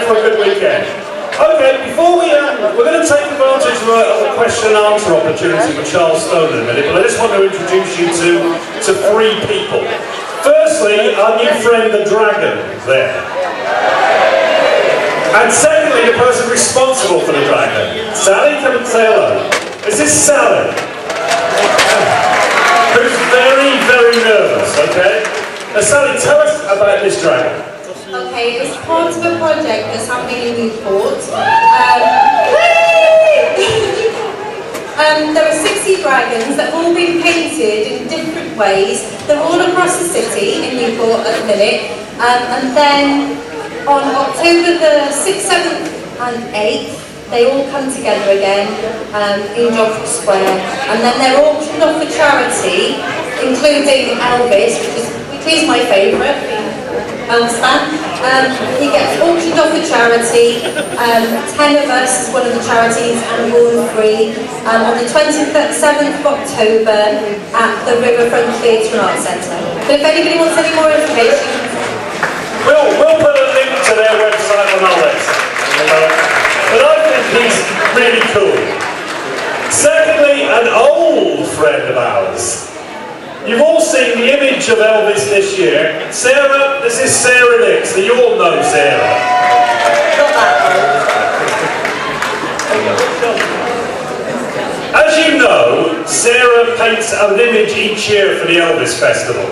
ready for a good weekend? Okay, before we're going to take advantage of a question and answer opportunity with Charles Stone in a minute, but I just want to introduce you to three people. Firstly, our new friend, the Dragon, there. And secondly, the person responsible for the Dragon. Sally, come and say hello. Is this Sally? Who's very, very nervous, okay? Now Sally, tell us about this Dragon. Okay, it's part of a project that's happening in Newport. There are 60 dragons that have all been painted in different ways. They're all across the city in Newport at the minute. And then on October the 6th, 7th and 8th, they all come together again in Joffrey Square. And then they're auctioned off for charity, including Elvis, which is my favourite, Elvis fan. He gets auctioned off for charity. 10 of us is one of the charities, and born free on the 27th of October at the Riverfront Theatre and Arts Centre. But if anybody wants any more information, we'll put a link to their website on our website. But I think he's really cool. Secondly, an old friend of ours. You've all seen the image of Elvis this year. Sarah, this is Sarah Nix. You all know Sarah. not that As you know, Sarah paints an image each year for the Elvis Festival.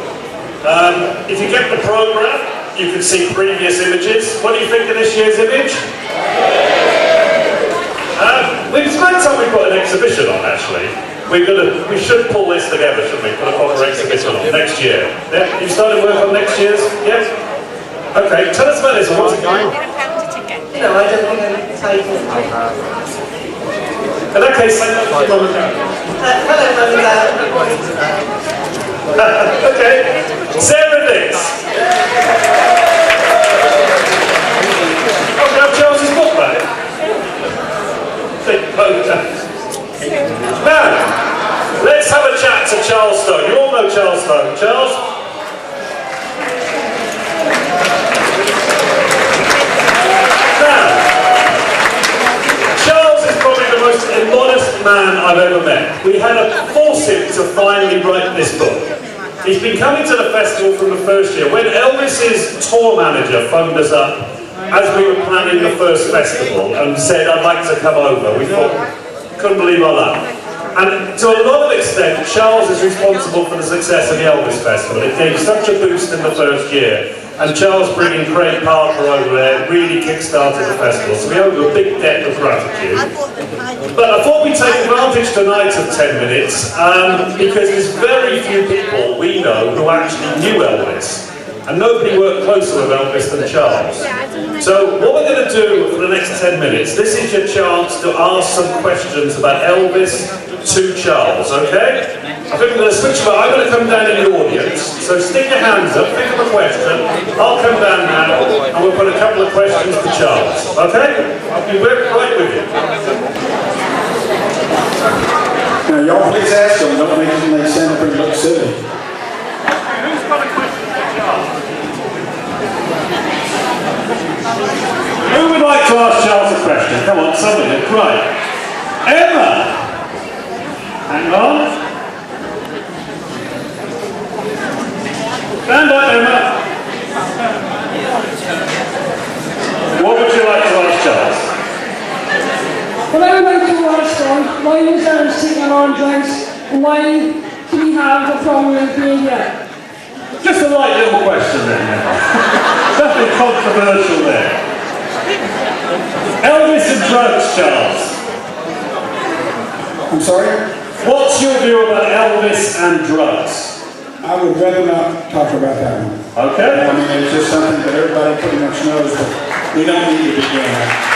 If you get the programme, you can see previous images. What do you think of this year's image? It's about time we put an exhibition on, actually. We should pull this together, shouldn't we? Put a proper exhibition on next year. Yeah? You started work on next year's? Yes? Okay, tell us about this. What's it going? No, I don't think I'm title. In that case, say hello to Mum and Dad. Hello, Mum and Dad. Okay, Sarah Nix. Oh, now Charles's book back. Now, let's have a chat to Charles Stone. You all know Charles Stone. Charles? Now, Charles is probably the most immodest man I've ever met. We had to force him to finally write this book. He's been coming to the festival from the first year. When Elvis's tour manager phoned us up as we were planning the first festival and said, I'd like to come over, we thought, couldn't believe our luck. And to a lot of extent, Charles is responsible for the success of the Elvis Festival. It gave such a boost in the first year. And Charles bringing Kraig Parker over there really kick-started the festival. So we owe him a big debt of gratitude. But I thought we'd take advantage tonight of 10 minutes, because there's very few people we know who actually knew Elvis. And nobody worked closer with Elvis than Charles. So what we're going to do for the next 10 minutes, this is your chance to ask some questions about Elvis to Charles, okay? I think we're going to switch about. I'm going to come down in the audience, so stick your hands up, think of a question. I'll come down now, and we'll put a couple of questions to Charles, okay? I'll be right with you. Now, y'all please ask them, don't make them they stand up and look silly. Who's got a question for Charles? Who would like to ask Charles a question? Come on, somebody. Right. Emma! Hang on. Stand up, Emma. What would you like to ask Charles? Well, I would like to ask John, why is Elvis singing on drugs, and why did he have a problem with behavior? Just a light little question then, Emma. Nothing controversial there. Elvis and drugs, Charles. I'm sorry? What's your view about Elvis and drugs? I would rather not talk about that one. Okay. I mean, it's just something that everybody pretty much knows, but we don't need to begin that.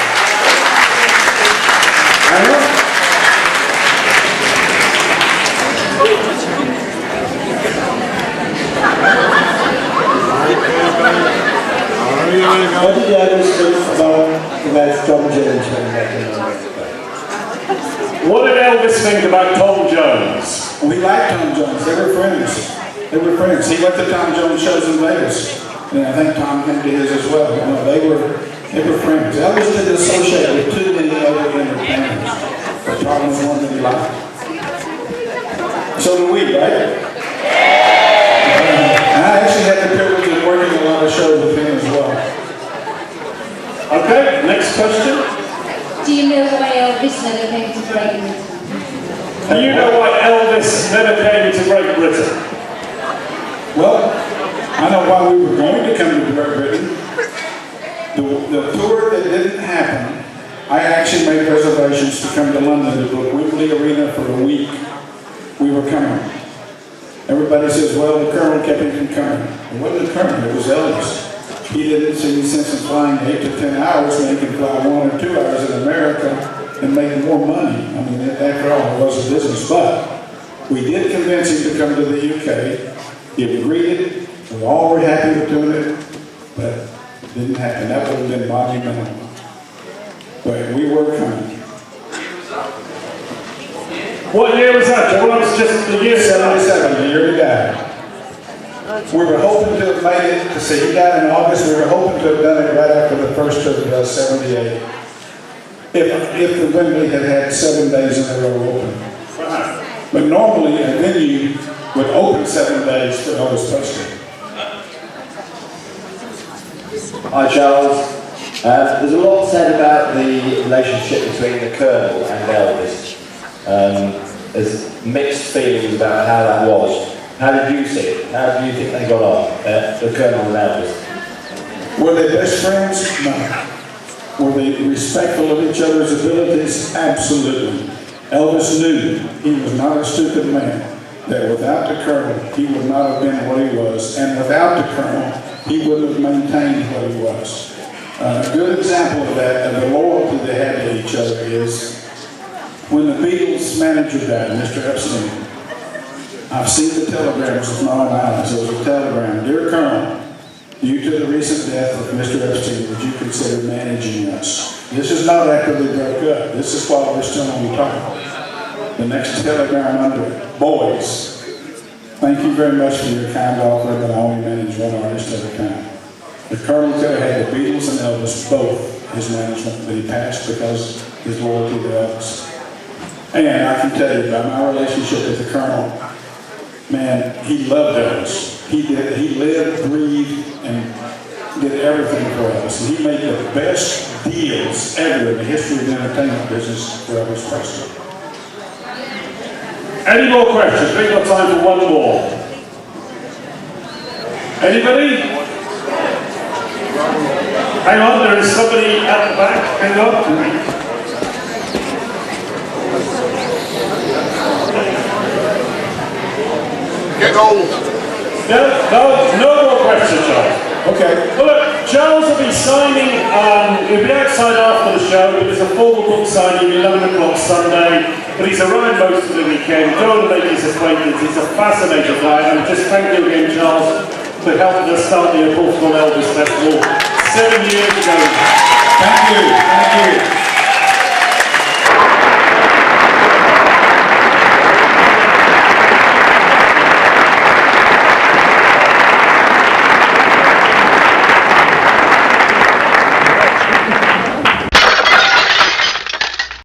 I know. What did the others do about the Welsh Tom Jones when he met him? What did Elvis think about Tom Jones? We liked Tom Jones. They were friends. They were friends. He went to Tom Jones shows in Vegas. And I think Tom came to his as well. You know, they were They were friends. Elvis didn't associate with too many other entertainers. But Charlie was one that he liked. So do we, right? And I actually had the privilege of working a lot of shows with him as well. Okay, next question. Do you know why Elvis never came to Great Britain? Do you know why Elvis never came to Great Britain? Well, I know why we were going to come to Great Britain. The tour that didn't happen, I actually made reservations to come to London to book Wembley Arena for a week. We were coming. Everybody says, well, the Colonel kept him from coming. It wasn't the Colonel, it was Elvis. He didn't see any sense in flying 8 to 10 hours when he could fly 1 or 2 hours in America and make more money. I mean, after all, it was a business. But we did convince him to come to the UK. He agreed. We all were happy with doing it, but it didn't happen. That would have been monumental. But we were coming. What year was that, Joe? Well, it was just the year 77, the year he died. We were hoping to have made it to see. He died in August. We were hoping to have done it right after the first tour of 78. If the Wembley had had 7 days in a row open. But normally a venue would open 7 days for Elvis Presley. Hi Charles. There's a lot said about the relationship between the Colonel and Elvis. There's mixed feelings about how that was. How did you see it? How do you think they got on, the Colonel and Elvis? Were they best friends? No. Were they respectful of each other's abilities? Absolutely. Elvis knew he was not a stupid man, that without the Colonel, he would not have been what he was, and without the Colonel, he wouldn't have maintained what he was. A good example of that, and the loyalty they had to each other, is when the Beatles manager died, Mr. Epstein. I've seen the telegrams with my own eyes. There was a telegram. Dear Colonel, due to the recent death of Mr. Epstein, would you consider managing us? This is not after they broke up. This is while we're still on top. The next telegram under it. Boys, thank you very much for your kind offer, but I only manage one artist at a time. The Colonel could have had the Beatles and Elvis, both his management, but he passed because his loyalty to Elvis. And I can tell you about my relationship with the Colonel. Man, he loved Elvis. He lived, breathed, and did everything for Elvis. And he made the best deals ever in the history of the entertainment business for Elvis Presley. Any more questions? We've got time for one more. Anybody? Hang on, there is somebody at the back. Hang on. Get old. No more questions, Charles. Okay. Well, look, Charles will be signing, he'll be outside after the show, but there's a formal book signing 11 o'clock Sunday, but he's around most of the weekend. Go and make his acquaintance. He's a fascinating guy, and just thank you again, Charles, for helping us start the Porthcawl Elvis Festival 7 years ago. Thank you. Thank you.